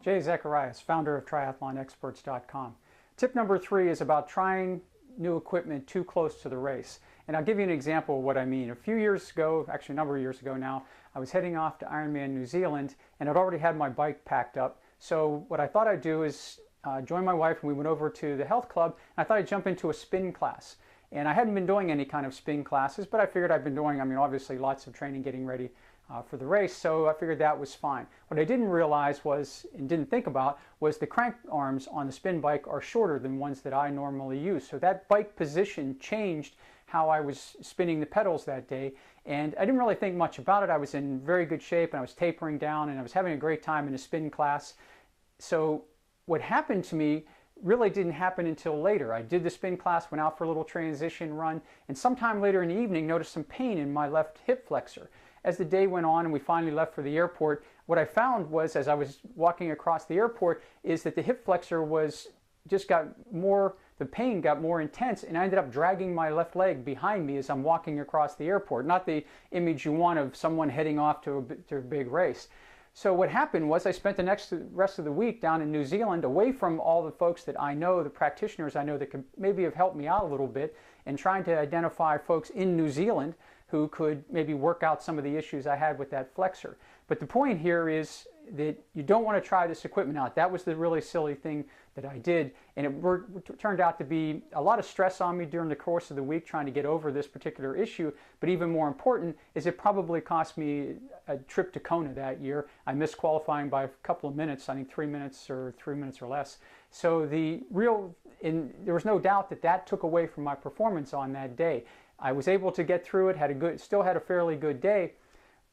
Jay Zacharias, founder of triathlonexperts.com. Tip number 3 is about trying new equipment too close to the race. And I'll give you an example of what I mean. A few years ago, actually a number of years ago now, I was heading off to Ironman New Zealand and I'd already had my bike packed up. So what I thought I'd do is join my wife, and we went over to the health club, and I thought I'd jump into a spin class. And I hadn't been doing any kind of spin classes, but I figured I'd been doing, obviously lots of training getting ready for the race, so I figured that was fine. What I didn't realize was, and didn't think about, was the crank arms on the spin bike are shorter than ones that I normally use. So that bike position changed how I was spinning the pedals that day, and I didn't really think much about it. I was in very good shape, and I was tapering down, and I was having a great time in a spin class. So what happened to me really didn't happen until later. I did the spin class, went out for a little transition run, and sometime later in the evening noticed some pain in my left hip flexor. As the day went on and we finally left for the airport, what I found was, as I was walking across the airport, is that the hip flexor the pain got more intense, and I ended up dragging my left leg behind me as I'm walking across the airport. Not the image you want of someone heading off to a big race. So what happened was I spent the rest of the week down in New Zealand, away from all the folks that I know, the practitioners I know that could maybe have helped me out a little bit, and trying to identify folks in New Zealand who could maybe work out some of the issues I had with that flexor. But the point here is that you don't want to try this equipment out. That was the really silly thing that I did, and it turned out to be a lot of stress on me during the course of the week trying to get over this particular issue. But even more important is it probably cost me a trip to Kona that year. I missed qualifying by a couple of minutes, I think 3 minutes or less. So there was no doubt that that took away from my performance on that day. I was able to get through it, still had a fairly good day,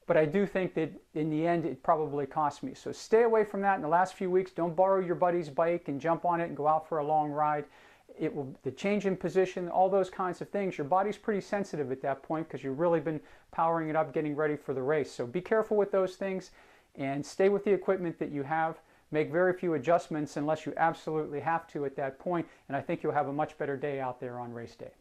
but I do think that in the end it probably cost me. So stay away from that in the last few weeks. Don't borrow your buddy's bike and jump on it and go out for a long ride. The change in position, all those kinds of things, your body's pretty sensitive at that point because you've really been powering it up, getting ready for the race. So be careful with those things and stay with the equipment that you have. Make very few adjustments unless you absolutely have to at that point, and I think you'll have a much better day out there on race day.